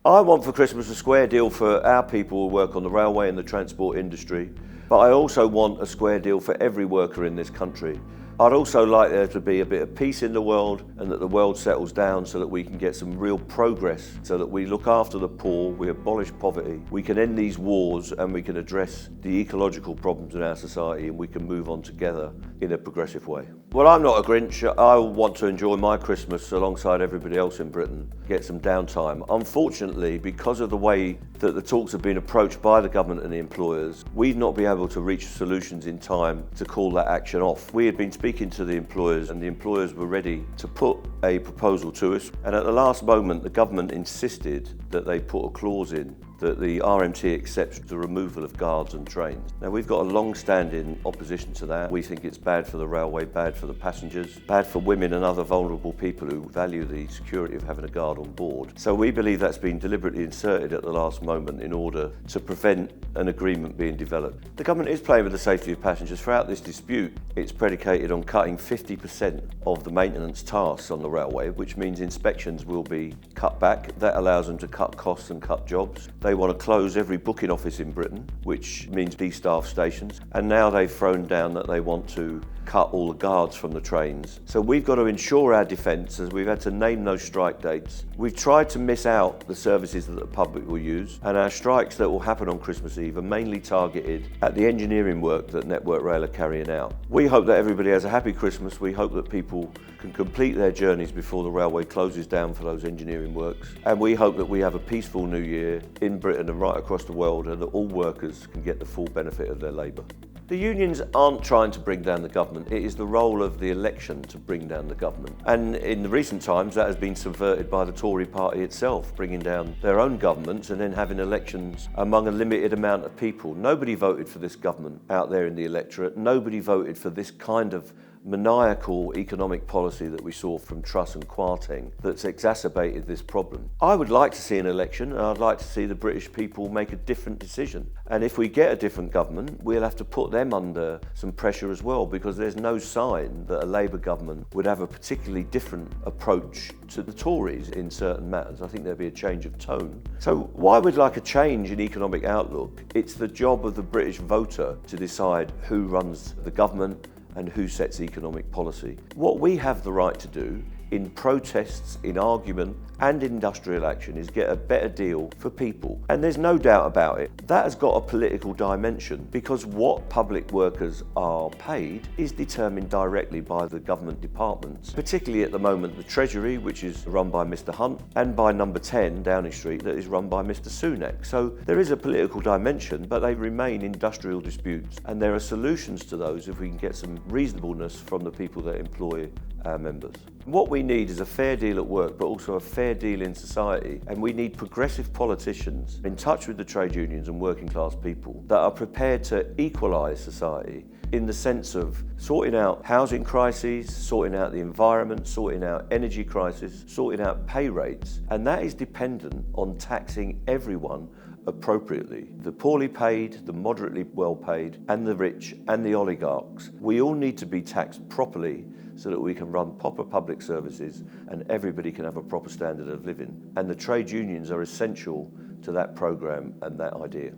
I want for Christmas a square deal for our people who work on the railway and the transport industry, but I also want a square deal for every worker in this country. I'd also like there to be a bit of peace in the world and that the world settles down so that we can get some real progress, so that we look after the poor, we abolish poverty, we can end these wars and we can address the ecological problems in our society and we can move on together in a progressive way. Well, I'm not a Grinch. I want to enjoy my Christmas alongside everybody else in Britain, get some downtime. Unfortunately, because of the way that the talks have been approached by the government and the employers, we've not been able to reach solutions in time to call that action off. We had been speaking to the employers and the employers were ready to put a proposal to us, and at the last moment the government insisted that they put a clause in that the RMT accepts the removal of guards and trains. Now, we've got a long-standing opposition to that. We think it's bad for the railway, bad for the passengers, bad for women and other vulnerable people who value the security of having a guard on board. So we believe that's been deliberately inserted at the last moment in order to prevent an agreement being developed. The government is playing with the safety of passengers. Throughout this dispute, it's predicated on cutting 50% of the maintenance tasks on the railway, which means inspections will be cut back. That allows them to cut costs and cut jobs. They want to close every booking office in Britain, which means de-staff stations. And now they've thrown down that they want to cut all the guards from the trains. So we've got to ensure our defence, as we've had to name those strike dates. We've tried to miss out the services that the public will use, and our strikes that will happen on Christmas Eve are mainly targeted at the engineering work that Network Rail are carrying out. We hope that everybody has a happy Christmas. We hope that people can complete their journeys before the railway closes down for those engineering works. And we hope that we have a peaceful new year in Britain and right across the world, and that all workers can get the full benefit of their labour. The unions aren't trying to bring down the government. It is the role of the election to bring down the government. And in the recent times, that has been subverted by the Tory party itself, bringing down their own governments and then having elections among a limited amount of people. Nobody voted for this government out there in the electorate. Nobody voted for this kind of maniacal economic policy that we saw from Truss and Kwarteng that's exacerbated this problem. I would like to see an election, and I'd like to see the British people make a different decision. And if we get a different government, we'll have to put them under some pressure as well, because there's no sign that a Labour government would have a particularly different approach to the Tories in certain matters. I think there'd be a change of tone. So why we'd like a change in economic outlook? It's the job of the British voter to decide who runs the government and who sets economic policy. What we have the right to do in protests, in argument and industrial action is get a better deal for people. And there's no doubt about it. That has got a political dimension, because what public workers are paid is determined directly by the government departments, particularly at the moment the Treasury, which is run by Mr Hunt, and by Number 10 Downing Street, that is run by Mr Sunak. So there is a political dimension, but they remain industrial disputes, and there are solutions to those if we can get some reasonableness from the people that employ our members. What we need is a fair deal at work, but also a fair deal in society, and we need progressive politicians in touch with the trade unions and working class people that are prepared to equalise society in the sense of sorting out housing crises, sorting out the environment, sorting out energy crisis, sorting out pay rates, and that is dependent on taxing everyone appropriately. The poorly paid, the moderately well paid, and the rich and the oligarchs. We all need to be taxed properly so that we can run proper public services and everybody can have a proper standard of living. And the trade unions are essential to that programme and that idea.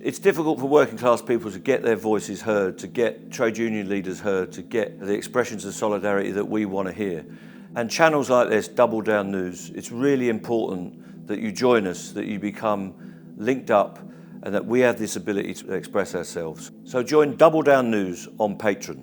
It's difficult for working class people to get their voices heard, to get trade union leaders heard, to get the expressions of solidarity that we want to hear. And channels like this, Double Down News, it's really important that you join us, that you become linked up, and that we have this ability to express ourselves. So join Double Down News on Patreon.